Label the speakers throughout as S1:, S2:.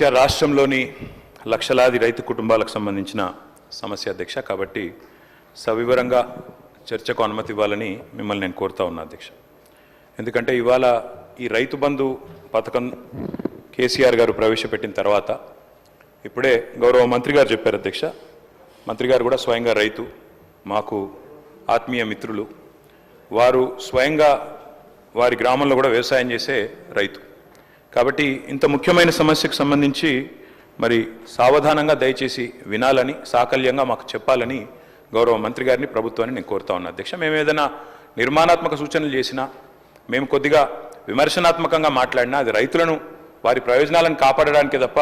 S1: రాష్ట్రంలోని లక్షలాది రైతు కుటుంబాలకు సంబంధించిన సమస్య అధ్యక్ష. కాబట్టి సవివరంగా చర్చకు అనుమతి ఇవ్వాలని మిమ్మల్ని నేను కోరుతా ఉన్నా అధ్యక్ష. ఎందుకంటే ఇవాళ ఈ రైతు బంధు పథకం కేసీఆర్ గారు ప్రవేశపెట్టిన తర్వాత ఇప్పుడే గౌరవ మంత్రి గారు చెప్పారు అధ్యక్ష. మంత్రి గారు కూడా స్వయంగా రైతు, మాకు ఆత్మీయ మిత్రులు. వారు స్వయంగా వారి గ్రామంలో కూడా వ్యవసాయం చేసే రైతు. కాబట్టి ఇంత ముఖ్యమైన సమస్యకు సంబంధించి మరి సావధానంగా దయచేసి వినాలని, సాకల్యంగా మాకు చెప్పాలని గౌరవ మంత్రి గారిని, ప్రభుత్వాన్ని నేను కోరుతా ఉన్నా అధ్యక్ష. మేము ఏదైనా నిర్మాణాత్మక సూచనలు చేసినా, మేము కొద్దిగా విమర్శనాత్మకంగా మాట్లాడినా అది రైతులను వారి ప్రయోజనాలను కాపాడడానికే తప్ప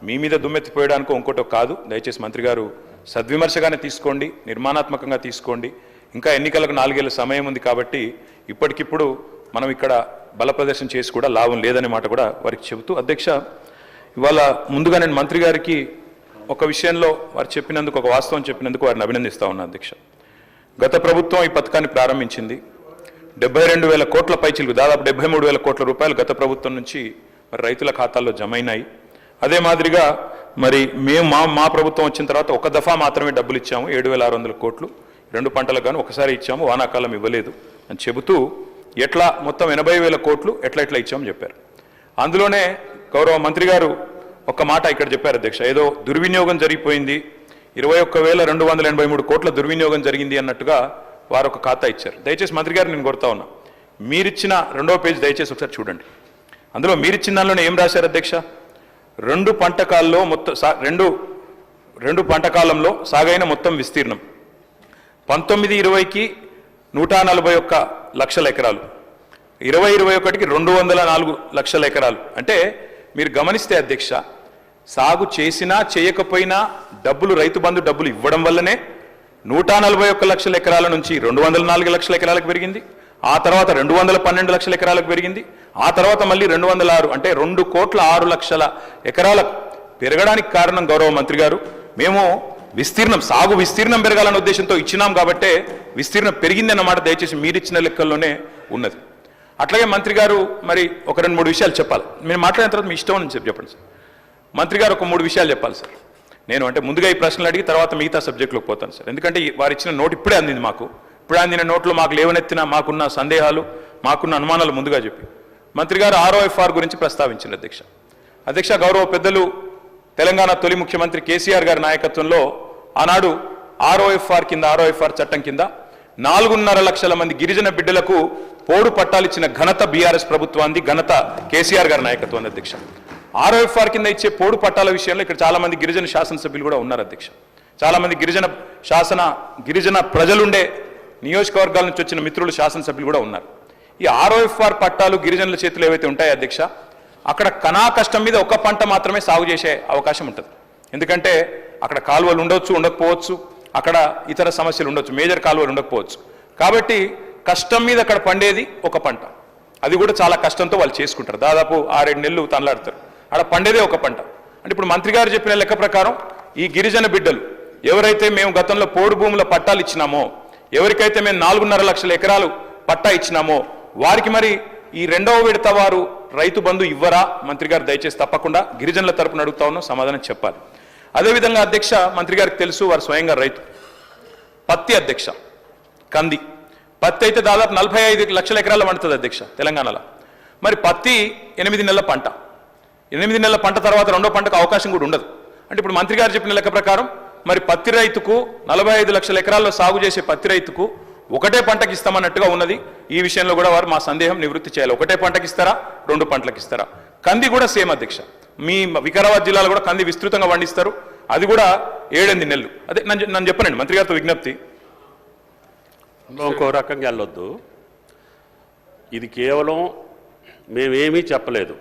S1: మీ మీద దుమ్మెత్తిపోయడానికో ఇంకోటో కాదు. దయచేసి మంత్రి గారు సద్విమర్శగానే తీసుకోండి, నిర్మాణాత్మకంగా తీసుకోండి. ఇంకా ఎన్నికలకు 4 ఏళ్ల సమయం ఉంది కాబట్టి ఇప్పటికిప్పుడు మనం ఇక్కడ బల ప్రదర్శన చేసి కూడా లాభం లేదనే మాట కూడా వారికి చెబుతూ అధ్యక్ష, ఇవాళ ముందుగా నేను మంత్రి గారికి ఒక విషయంలో వారు చెప్పినందుకు, ఒక వాస్తవం చెప్పినందుకు వారిని అభినందిస్తా ఉన్నా అధ్యక్ష. గత ప్రభుత్వం ఈ పథకాన్ని ప్రారంభించింది. 72,000 కోట్ల పైచిలకు, దాదాపు 73,000 కోట్ల రూపాయలు గత ప్రభుత్వం నుంచి మరి రైతుల ఖాతాల్లో జమ అయినాయి. అదే మాదిరిగా మరి మేము మా ప్రభుత్వం వచ్చిన తర్వాత ఒక దఫా మాత్రమే డబ్బులు ఇచ్చాము, 7,600 కోట్లు 2 పంటలకు గాను ఒకసారి ఇచ్చాము, వానాకాలం ఇవ్వలేదు అని చెబుతూ ఎట్లా మొత్తం 80,000 కోట్లు ఎట్లా ఇచ్చామని చెప్పారు. అందులోనే గౌరవ మంత్రి గారు ఒక మాట ఇక్కడ చెప్పారు అధ్యక్ష, ఏదో దుర్వినియోగం జరిగిపోయింది, 21,283 కోట్ల దుర్వినియోగం జరిగింది అన్నట్టుగా వారు ఒక ఖాతా ఇచ్చారు. దయచేసి మంత్రి గారు నేను కోరుతా ఉన్నా, మీరిచ్చిన 2వ పేజీ దయచేసి ఒకసారి చూడండి. అందులో మీరిచ్చిన దానిలోనే ఏం రాశారు అధ్యక్ష? 2 పంటకాల్లో మొత్తం రెండు పంటకాలంలో సాగైన మొత్తం విస్తీర్ణం 19-20కి 141 లక్షల ఎకరాలు, 20-21కి 204 లక్షల ఎకరాలు. అంటే మీరు గమనిస్తే అధ్యక్ష, సాగు చేసినా చేయకపోయినా డబ్బులు, రైతు బంధు డబ్బులు ఇవ్వడం వల్లనే 141 లక్షల ఎకరాల నుంచి 204 లక్షల ఎకరాలకు పెరిగింది. ఆ తర్వాత 212 లక్షల ఎకరాలకు పెరిగింది. ఆ తర్వాత మళ్ళీ 206, అంటే 2,06,00,000 ఎకరాలకు పెరగడానికి కారణం గౌరవ మంత్రి గారు. మేము సాగు విస్తీర్ణం పెరగాలన్న ఉద్దేశంతో ఇచ్చినాం కాబట్టే విస్తీర్ణం పెరిగింది అన్నమాట దయచేసి మీరిచ్చిన లెక్కల్లోనే ఉన్నది. అట్లాగే మంత్రి గారు మరి ఒక 2-3 విషయాలు చెప్పాలి. మీరు మాట్లాడిన తర్వాత మీ ఇష్టం అని చెప్పండి సార్. మంత్రి గారు ఒక 3 విషయాలు చెప్పాలి సార్. నేను అంటే ముందుగా ఈ ప్రశ్నలు అడిగి తర్వాత మిగతా సబ్జెక్టులోకి పోతాను సార్. ఎందుకంటే వారు ఇచ్చిన నోట్ ఇప్పుడే అందింది మాకు. ఇప్పుడే అందిన నోట్లో మాకు లేవనెత్తిన, మాకున్న సందేహాలు, మాకున్న అనుమానాలు ముందుగా చెప్పి మంత్రి గారు ROFR గురించి ప్రస్తావించారు అధ్యక్ష. గౌరవ పెద్దలు తెలంగాణ తొలి ముఖ్యమంత్రి కేసీఆర్ గారి నాయకత్వంలో ఆనాడు ROFR చట్టం కింద 4.5 లక్షల మంది గిరిజన బిడ్డలకు పోడు పట్టాలు ఇచ్చిన ఘనత బీఆర్ఎస్ ప్రభుత్వాన్ని, ఘనత కేసీఆర్ గారి నాయకత్వాన్ని అధ్యక్ష. ROFR కింద ఇచ్చే పోడు పట్టాల విషయంలో ఇక్కడ చాలా మంది గిరిజన శాసనసభ్యులు కూడా ఉన్నారు అధ్యక్ష. చాలా మంది గిరిజన ప్రజలుండే నియోజకవర్గాల నుంచి వచ్చిన మిత్రులు, శాసనసభ్యులు కూడా ఉన్నారు. ఈ ROFR పట్టాలు గిరిజనుల చేతులు ఏవైతే ఉంటాయో అధ్యక్ష, అక్కడ కనా కష్టం మీద ఒక పంట మాత్రమే సాగు చేసే అవకాశం ఉంటుంది. ఎందుకంటే అక్కడ కాలువలు ఉండొచ్చు, ఉండకపోవచ్చు, అక్కడ ఇతర సమస్యలు ఉండొచ్చు, మేజర్ కాలువలు ఉండకపోవచ్చు. కాబట్టి కష్టం మీద అక్కడ పండేది ఒక పంట, అది కూడా చాలా కష్టంతో వాళ్ళు చేసుకుంటారు. దాదాపు 6-7 నెలలు తనలాడతారు, అక్కడ పండేదే ఒక పంట. అంటే ఇప్పుడు మంత్రి గారు చెప్పిన లెక్క ప్రకారం ఈ గిరిజన బిడ్డలు ఎవరైతే మేము గతంలో పోడు భూముల పట్టాలు ఇచ్చినామో, ఎవరికైతే మేము 4.5 లక్షల ఎకరాలు పట్టా ఇచ్చినామో వారికి మరి ఈ 2వ విడత వారు రైతు బంధు ఇవ్వరా? మంత్రి గారు దయచేసి తప్పకుండా గిరిజనుల తరపున అడుగుతా ఉన్నాం, సమాధానం చెప్పాలి. అదేవిధంగా అధ్యక్ష, మంత్రి గారికి తెలుసు వారు స్వయంగా రైతు. పత్తి అధ్యక్ష, కంది పత్తి అయితే దాదాపు 45 లక్షల ఎకరాలు పండుతుంది అధ్యక్ష తెలంగాణలో. మరి పత్తి 8 నెలల పంట, 8 నెలల పంట తర్వాత 2వ పంటకు అవకాశం కూడా ఉండదు. అంటే ఇప్పుడు మంత్రి గారు చెప్పిన లెక్క ప్రకారం మరి పత్తి రైతుకు 45 లక్షల ఎకరాల్లో సాగు చేసే పత్తి రైతుకు ఒకటే పంటకి ఇస్తామన్నట్టుగా ఉన్నది. ఈ విషయంలో కూడా వారు మా సందేహం నివృత్తి చేయాలి. ఒకటే పంటకి ఇస్తారా, 2 పంటలకు ఇస్తారా? కంది కూడా సేమ్ అధ్యక్ష, మీ వికారాబాద్ జిల్లాలో కూడా కంది విస్తృతంగా పండిస్తారు, అది కూడా 7-8 నెలలు. అదే నన్ను చెప్పనండి మంత్రి గారితో విజ్ఞప్తి.
S2: ఇంకో రకంగా వెళ్ళొద్దు, ఇది కేవలం మేమేమీ చెప్పలేదు.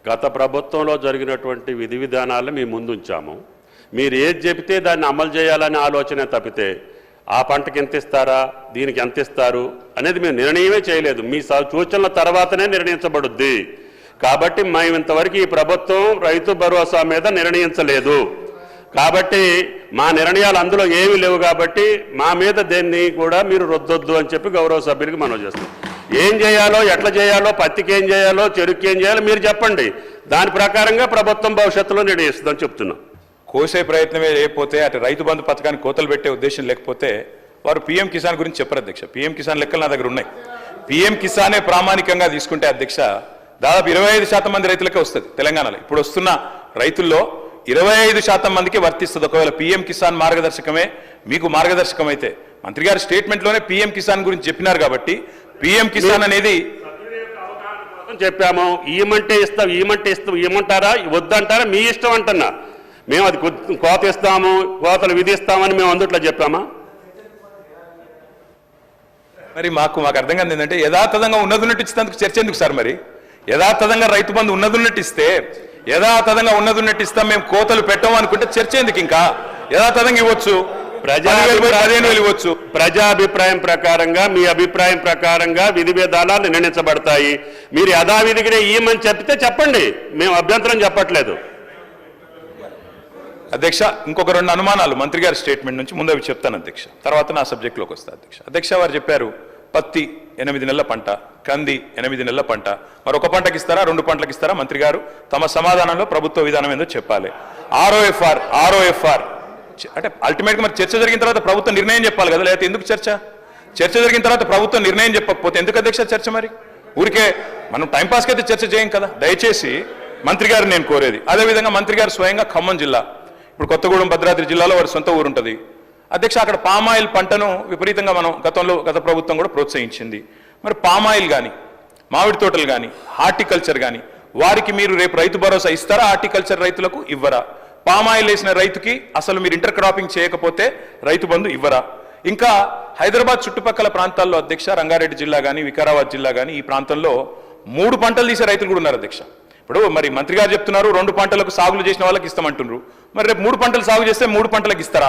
S2: గత ప్రభుత్వంలో జరిగినటువంటి విధి విధానాలను మేము ముందుంచాము. మీరు ఏది చెబితే దాన్ని అమలు చేయాలనే ఆలోచన తప్పితే ఆ పంటకి ఎంత ఇస్తారా, దీనికి ఎంత ఇస్తారు అనేది మేము నిర్ణయమే చేయలేదు. మీ సూచనల తర్వాతనే నిర్ణయించబడుద్ది. కాబట్టి మేము ఇంతవరకు ఈ ప్రభుత్వం రైతు భరోసా మీద నిర్ణయించలేదు. కాబట్టి మా నిర్ణయాలు అందులో ఏమీ లేవు. కాబట్టి మా మీద దేన్ని కూడా మీరు రుద్దొద్దు అని చెప్పి గౌరవ సభ్యులకి మనవి చేస్తాం. ఏం చేయాలో, ఎట్లా చేయాలో, పత్తికి ఏం చేయాలో, చెరుకు ఏం చేయాలో మీరు చెప్పండి. దాని ప్రకారంగా ప్రభుత్వం భవిష్యత్తులో నిర్ణయిస్తుందని చెప్తున్నాం.
S1: కోసే ప్రయత్నమే లేకపోతే అటు రైతు బంధు పథకానికి కోతలు పెట్టే ఉద్దేశం లేకపోతే వారు పీఎం కిసాన్ గురించి చెప్పరు అధ్యక్ష. పీఎం కిసాన్ లెక్కలు నా దగ్గర ఉన్నాయి. పీఎం కిసానే ప్రామాణికంగా తీసుకుంటే అధ్యక్ష దాదాపు 25% మంది రైతులకే వస్తుంది తెలంగాణలో. ఇప్పుడు వస్తున్న రైతుల్లో 25% మందికి వర్తిస్తుంది. ఒకవేళ పీఎం కిసాన్ మార్గదర్శకమే మీకు మార్గదర్శకం అయితే, మంత్రి గారి స్టేట్మెంట్లోనే పీఎం కిసాన్ గురించి చెప్పినారు కాబట్టి పీఎం కిసాన్ అనేది
S2: చెప్పాము. ఇవ్వమంటే ఇస్తాం, ఇవ్వమంటే ఇస్తాం, ఇవ్వమంటారా వద్దంటారా మీ ఇష్టం అంటున్నా. మేము అది కోత ఇస్తాము, కోతలు విధిస్తామని మేము అందుట్లో చెప్పామా?
S1: మరి మాకు అర్థం కాదు ఏంటంటే యథాతథంగా ఉన్నదున్నట్టు ఇచ్చినందుకు చర్చ ఎందుకు సార్? మరి యథాతథంగా రైతు బంధు ఉన్నదున్నట్టు ఇస్తే, యథాతథంగా ఉన్నదున్నట్టు ఇస్తాం, మేము కోతలు పెట్టాము అనుకుంటే చర్చ ఎందుకు? ఇంకా యథాతథంగా ఇవ్వచ్చు, 15,000 ఇవ్వచ్చు.
S2: ప్రజాభిప్రాయం ప్రకారంగా, మీ అభిప్రాయం ప్రకారంగా విధి విధానాలు నిర్ణయించబడతాయి. మీరు యథావిధిగానే ఇవ్వమని చెప్తే చెప్పండి, మేము అభ్యంతరం చెప్పట్లేదు.
S1: అధ్యక్ష ఇంకొక 2 అనుమానాలు మంత్రి గారి స్టేట్మెంట్ నుంచి ముందు అవి చెప్తాను అధ్యక్ష, తర్వాత నా సబ్జెక్ట్లోకి వస్తా అధ్యక్ష. అధ్యక్ష వారు చెప్పారు పత్తి 8 నెలల పంట, కంది 8 నెలల పంట, మరొక పంటకి ఇస్తారా 2 పంటలకు ఇస్తారా? మంత్రి గారు తమ సమాధానంలో ప్రభుత్వ విధానం ఏందో చెప్పాలి. ఆర్ఓఎఫ్ఆర్ అంటే అల్టిమేట్గా మరి చర్చ జరిగిన తర్వాత ప్రభుత్వం నిర్ణయం చెప్పాలి కదా, లేకపోతే ఎందుకు చర్చ? చర్చ జరిగిన తర్వాత ప్రభుత్వం నిర్ణయం చెప్పకపోతే ఎందుకు అధ్యక్ష చర్చ? మరి ఊరికే మనం టైంపాస్కి అయితే చర్చ చేయం కదా. దయచేసి మంత్రి గారు నేను కోరేది, అదేవిధంగా మంత్రి గారు స్వయంగా ఖమ్మం జిల్లా, ఇప్పుడు కొత్తగూడెం భద్రాద్రి జిల్లాలో వారి సొంత ఊరు ఉంటుంది అధ్యక్ష. అక్కడ పామాయిల్ పంటను విపరీతంగా మనం గత ప్రభుత్వం కూడా ప్రోత్సహించింది. మరి పామాయిల్ కానీ, మామిడి తోటలు కానీ, హార్టికల్చర్ కానీ వారికి మీరు రేపు రైతు భరోసా ఇస్తారా? హార్టికల్చర్ రైతులకు ఇవ్వరా? పామాయిల్ వేసిన రైతుకి అసలు మీరు ఇంటర్ క్రాపింగ్ చేయకపోతే రైతు బంధు ఇవ్వరా? ఇంకా హైదరాబాద్ చుట్టుపక్కల ప్రాంతాల్లో అధ్యక్ష, రంగారెడ్డి జిల్లా కానీ, వికారాబాద్ జిల్లా కానీ, ఈ ప్రాంతంలో 3 పంటలు తీసే రైతులు కూడా ఉన్నారు అధ్యక్ష. ఇప్పుడు మరి మంత్రి గారు చెప్తున్నారు 2 పంటలకు సాగులు చేసిన వాళ్ళకి ఇస్తామంటున్నారు. మరి రేపు 3 పంటలు సాగు చేస్తే 3 పంటలకు ఇస్తారా?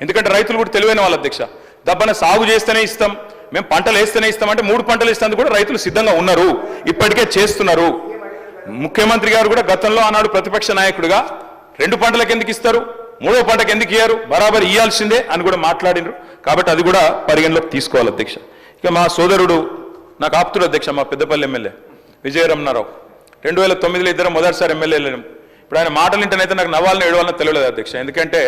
S1: ఎందుకంటే రైతులు కూడా తెలివైన వాళ్ళు అధ్యక్ష. దబ్బన సాగు చేస్తేనే ఇస్తాం, మేము పంటలు వేస్తేనే ఇస్తాం అంటే 3 పంటలు ఇస్తానికి కూడా రైతులు సిద్ధంగా ఉన్నారు, ఇప్పటికే చేస్తున్నారు. ముఖ్యమంత్రి గారు కూడా గతంలో ఆనాడు ప్రతిపక్ష నాయకుడిగా 2 పంటలకు ఎందుకు ఇస్తారు, 3వ పంటకు ఎందుకు ఇయ్యారు, బరాబర్ ఇయ్యాల్సిందే అని కూడా మాట్లాడినారు. కాబట్టి అది కూడా పరిగణలోకి తీసుకోవాలి అధ్యక్ష. ఇక మా సోదరుడు నాకు ఆప్తుడు అధ్యక్ష, మా పెద్దపల్లి ఎమ్మెల్యే విజయరమణారావు, 2009లో ఇద్దరు మొదటిసారి ఎమ్మెల్యేలు. ఇప్పుడు ఆయన మాటలు వింటేనైతే నాకు నవ్వాలని ఏడవాలని తెలియలేదు అధ్యక్ష. ఎందుకంటే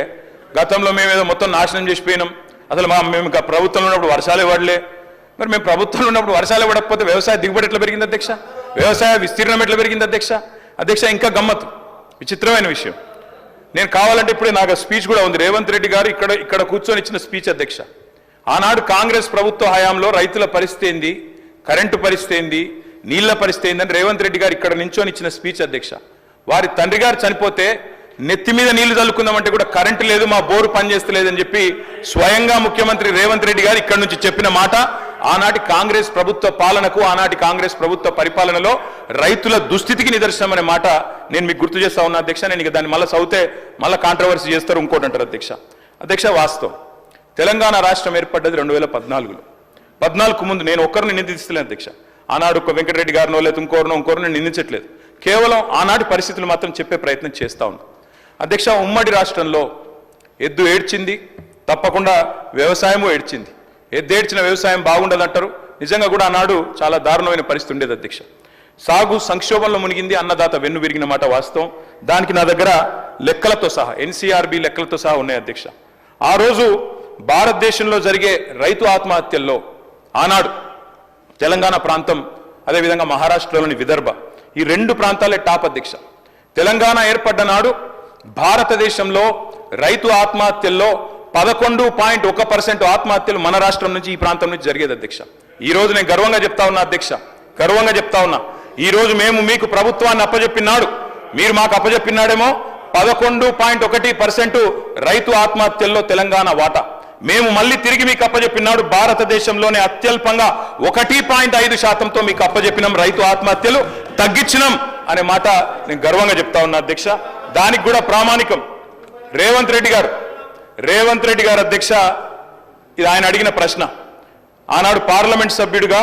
S1: గతంలో మేమేదో మొత్తం నాశనం చేసిపోయినాం, అసలు మేము ఇంకా ప్రభుత్వంలో ఉన్నప్పుడు వర్షాలు ఇవ్వడలే. మరి మేము ప్రభుత్వంలో ఉన్నప్పుడు వర్షాలు ఇవ్వకపోతే వ్యవసాయ దిగుబడి ఎట్లా పెరిగింది అధ్యక్ష? వ్యవసాయ విస్తీర్ణం ఎట్లా పెరిగింది అధ్యక్ష? అధ్యక్ష ఇంకా గమ్మత్తు, విచిత్రమైన విషయం, నేను కావాలంటే ఇప్పుడే నాకు స్పీచ్ కూడా ఉంది. రేవంత్ రెడ్డి గారు ఇక్కడ కూర్చొని ఇచ్చిన స్పీచ్ అధ్యక్ష. ఆనాడు కాంగ్రెస్ ప్రభుత్వ హయాంలో రైతుల పరిస్థితి ఏంది, కరెంటు పరిస్థితి ఏంది, నీళ్ల పరిస్థితి ఏందని రేవంత్ రెడ్డి గారు ఇక్కడ నించొని ఇచ్చిన స్పీచ్ అధ్యక్ష. వారి తండ్రి గారు చనిపోతే నెత్తి మీద నీళ్లు చల్లుకుందామంటే కూడా కరెంటు లేదు, మా బోరు పనిచేస్తలేదని చెప్పి స్వయంగా ముఖ్యమంత్రి రేవంత్ రెడ్డి గారు ఇక్కడ నుంచి చెప్పిన మాట ఆనాటి కాంగ్రెస్ ప్రభుత్వ పాలనకు, ఆనాటి కాంగ్రెస్ ప్రభుత్వ పరిపాలనలో రైతుల దుస్థితికి నిదర్శనం అనే మాట నేను మీకు గుర్తు చేస్తా ఉన్నా అధ్యక్ష. నేను ఇక దాన్ని మళ్ళీ చదివితే మళ్ళీ కాంట్రవర్సీ చేస్తారు, ఇంకోటి అంటారు అధ్యక్ష. అధ్యక్ష వాస్తవం, తెలంగాణ రాష్ట్రం ఏర్పడ్డది 2014లో. 14కు ముందు నేను ఒక్కరిని నిందిస్తలేను అధ్యక్ష. ఆనాడు వెంకటరెడ్డి గారినో లేదా ఇంకోరిని నేను నిందించట్లేదు, కేవలం ఆనాటి పరిస్థితులు మాత్రం చెప్పే ప్రయత్నం చేస్తా ఉన్నా అధ్యక్ష. ఉమ్మడి రాష్ట్రంలో ఎద్దు ఏడ్చింది, తప్పకుండా వ్యవసాయము ఏడ్చింది. ఎద్దు ఏడ్చిన వ్యవసాయం బాగుండదంటారు. నిజంగా కూడా ఆనాడు చాలా దారుణమైన పరిస్థితి ఉండేది అధ్యక్ష. సాగు సంక్షోభంలో మునిగింది, అన్నదాత వెన్ను విరిగిన మాట వాస్తవం. దానికి నా దగ్గర లెక్కలతో సహా, NCRB లెక్కలతో సహా ఉన్నాయి అధ్యక్ష. ఆ రోజు భారతదేశంలో జరిగే రైతు ఆత్మహత్యల్లో ఆనాడు తెలంగాణ ప్రాంతం, అదేవిధంగా మహారాష్ట్రలోని విదర్భ, ఈ 2 ప్రాంతాలే టాప్ అధ్యక్ష. తెలంగాణ ఏర్పడ్డ నాడు భారతదేశంలో రైతు ఆత్మహత్యల్లో 11.1% ఆత్మహత్యలు మన రాష్ట్రం నుంచి, ఈ ప్రాంతం నుంచి జరిగేది అధ్యక్ష. ఈ రోజు నేను గర్వంగా చెప్తా ఉన్నా అధ్యక్ష, గర్వంగా చెప్తా ఉన్నా, ఈ రోజు మేము మీకు ప్రభుత్వాన్ని అప్పజెప్పినాడు, మీరు మాకు అప్పజెప్పినాడేమో 11.1% రైతు ఆత్మహత్యల్లో తెలంగాణ వాటా. మేము మళ్ళీ తిరిగి మీకు అప్పజెప్పినాడు భారతదేశంలోనే అత్యల్పంగా 1.5%తో మీకు అప్పజెప్పినాం, రైతు ఆత్మహత్యలు తగ్గించినాం అనే మాట నేను గర్వంగా చెప్తా ఉన్నా అధ్యక్ష. దానికి కూడా ప్రామాణికం రేవంత్ రెడ్డి గారు అధ్యక్ష. ఇది ఆయన అడిగిన ప్రశ్న, ఆనాడు పార్లమెంట్ సభ్యుడిగా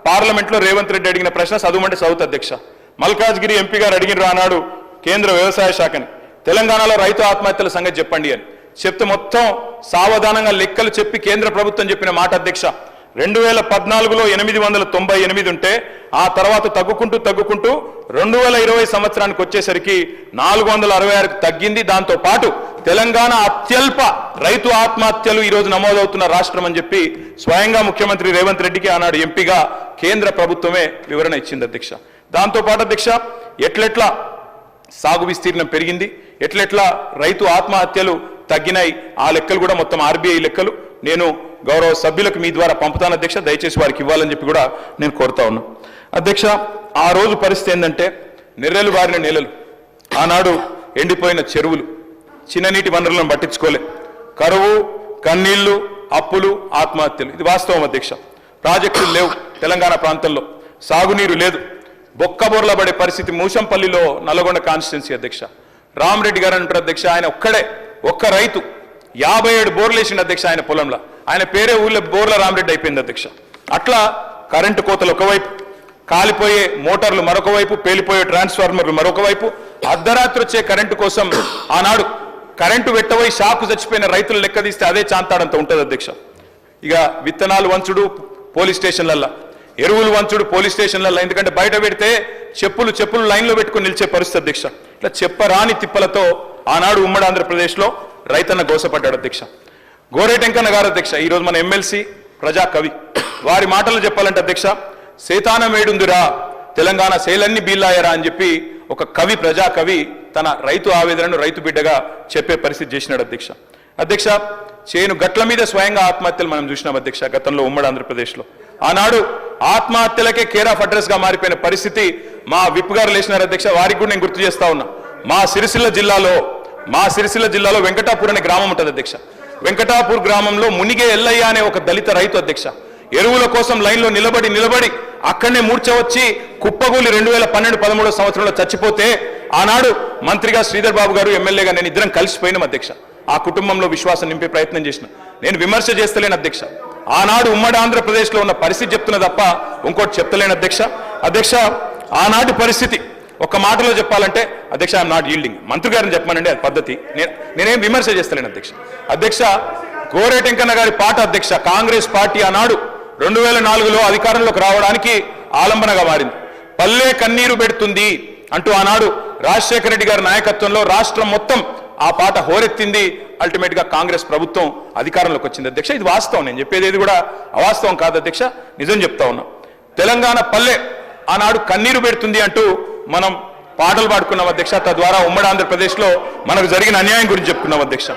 S1: పార్లమెంట్లో రేవంత్ రెడ్డి అడిగిన ప్రశ్న చదువుమంటే చదువుతా అధ్యక్ష. మల్కాజ్గిరి ఎంపీ గారు అడిగినారు ఆనాడు కేంద్ర వ్యవసాయ శాఖని, తెలంగాణలో రైతు ఆత్మహత్యల సంగతి చెప్పండి అని చెప్తే మొత్తం సావధానంగా లెక్కలు చెప్పి కేంద్ర ప్రభుత్వం చెప్పిన మాట అధ్యక్ష, 2014లో 898 ఉంటే ఆ తర్వాత తగ్గుకుంటూ 2020 సంవత్సరానికి వచ్చేసరికి 466కు తగ్గింది. దాంతో పాటు తెలంగాణ అత్యల్ప రైతు ఆత్మహత్యలు ఈ రోజు నమోదవుతున్న రాష్ట్రం అని చెప్పి స్వయంగా ముఖ్యమంత్రి రేవంత్ రెడ్డికి ఆనాడు ఎంపీగా కేంద్ర ప్రభుత్వమే వివరణ ఇచ్చింది అధ్యక్ష. దాంతో పాటు అధ్యక్ష ఎట్లెట్లా సాగు విస్తీర్ణం పెరిగింది, ఎట్లెట్లా రైతు ఆత్మహత్యలు తగ్గినాయి, ఆ లెక్కలు కూడా మొత్తం ఆర్బీఐ లెక్కలు నేను గౌరవ సభ్యులకు మీ ద్వారా పంపుతాను అధ్యక్ష. దయచేసి వారికి ఇవ్వాలని చెప్పి కూడా నేను కోరుతా ఉన్నా అధ్యక్ష. ఆ రోజు పరిస్థితి ఏంటంటే నెర్రెలు బారిన నేలలు, ఆనాడు ఎండిపోయిన చెరువులు, చిన్ననీటి వనరులను పట్టించుకోలే, కరువు, కన్నీళ్లు, అప్పులు, ఆత్మహత్యలు. ఇది వాస్తవం అధ్యక్ష. ప్రాజెక్టులు లేవు తెలంగాణ ప్రాంతంలో, సాగునీరు లేదు, బొక్కబోర్ల పడే పరిస్థితి. మూషంపల్లిలో నల్గొండ కాన్స్టిట్యున్సీ అధ్యక్ష రామరెడ్డి గారు అంటారు అధ్యక్ష, ఆయన ఒక్క రైతు 57 బోర్లు వేసిండు అధ్యక్ష ఆయన పొలంలో. ఆయన పేరే ఊళ్ళో బోర్ల రామరెడ్డి అయిపోయింది అధ్యక్ష. అట్లా కరెంటు కోతలు ఒకవైపు, కాలిపోయే మోటార్లు మరొక వైపు, పేలిపోయే ట్రాన్స్ఫార్మర్లు మరొక వైపు, అర్ధరాత్రి వచ్చే కరెంటు కోసం ఆనాడు కరెంటు వెట్టబోయి షాకు చచ్చిపోయిన రైతులు లెక్క తీస్తే అదే చాంతాడంత ఉంటుంది అధ్యక్ష. ఇక విత్తనాలు వంచుడు పోలీస్ స్టేషన్లల్లో, ఎరువులు వంచుడు పోలీస్ స్టేషన్లలో, ఎందుకంటే బయట పెడితే చెప్పులు లైన్లో పెట్టుకుని నిలిచే పరిస్థితి అధ్యక్ష. ఇట్లా చెప్పరాని తిప్పలతో ఆనాడు ఉమ్మడి ఆంధ్రప్రదేశ్లో రైతన్న గోసపడ్డాడు అధ్యక్ష. గోరేటెంకన్న గారు అధ్యక్ష ఈరోజు మన ఎమ్మెల్సీ, ప్రజా కవి, వారి మాటలు చెప్పాలంటే అధ్యక్ష, సేతానం ఏడుందిరా తెలంగాణ శైలన్ని బీల్లాయరా అని చెప్పి ఒక కవి, ప్రజా కవి తన రైతు ఆవేదనను రైతు బిడ్డగా చెప్పే పరిస్థితి చేసినాడు అధ్యక్ష. అధ్యక్ష చేను గట్ల మీద స్వయంగా ఆత్మహత్యలు మనం చూసినాం అధ్యక్ష గతంలో ఉమ్మడి ఆంధ్రప్రదేశ్లో. ఆనాడు ఆత్మహత్యలకే కేర్ ఆఫ్ అడ్రస్ గా మారిపోయిన పరిస్థితి మా విప్ గారు లేచినారు అధ్యక్ష. వారికి కూడా నేను గుర్తు చేస్తా ఉన్నా, మా సిరిసిల్ల జిల్లాలో వెంకటాపూర్ అనే గ్రామం ఉంటుంది అధ్యక్ష. వెంకటాపూర్ గ్రామంలో మునిగే ఎల్లయ్య అనే ఒక దళిత రైతు అధ్యక్ష ఎరువుల కోసం లైన్లో నిలబడి అక్కడనే మూర్ఛ వచ్చి కుప్పగూలి 2012-13 సంవత్సరంలో చచ్చిపోతే ఆనాడు మంత్రిగా శ్రీధర్ బాబు గారు, ఎమ్మెల్యేగా నేను ఇద్దరం కలిసిపోయినాం అధ్యక్ష. ఆ కుటుంబంలో విశ్వాసం నింపే ప్రయత్నం చేసిన. నేను విమర్శ చేస్తలేను అధ్యక్ష, ఆనాడు ఉమ్మడి ఆంధ్రప్రదేశ్లో ఉన్న పరిస్థితి చెప్తున్నా తప్ప ఇంకోటి చెప్తలేను అధ్యక్ష. అధ్యక్ష ఆనాటి పరిస్థితి ఒక మాటలో చెప్పాలంటే అధ్యక్ష ఐఎమ్ నాట్ ఈల్డింగ్. మంత్రి గారిని చెప్పమనండి, అది పద్ధతి. నేనేం విమర్శ చేస్తలేను అధ్యక్ష. అధ్యక్ష గోరేటెంకన్న గారి పాట అధ్యక్ష, కాంగ్రెస్ పార్టీ ఆనాడు 2004లో అధికారంలోకి రావడానికి ఆలంబనగా మారింది. పల్లె కన్నీరు పెడుతుంది అంటూ ఆనాడు రాజశేఖర రెడ్డి గారి నాయకత్వంలో రాష్ట్రం మొత్తం ఆ పాట హోరెత్తింది. అల్టిమేట్ గా కాంగ్రెస్ ప్రభుత్వం అధికారంలోకి వచ్చింది అధ్యక్ష. ఇది వాస్తవం, నేను చెప్పేది ఏది కూడా అవాస్తవం కాదు అధ్యక్ష, నిజం చెప్తా ఉన్నా. తెలంగాణ పల్లె ఆనాడు కన్నీరు పెడుతుంది అంటూ మనం పాటలు పాడుకున్నాం అధ్యక్ష. తద్వారా ఉమ్మడి ఆంధ్రప్రదేశ్లో మనకు జరిగిన అన్యాయం గురించి చెప్పుకున్నాం అధ్యక్ష.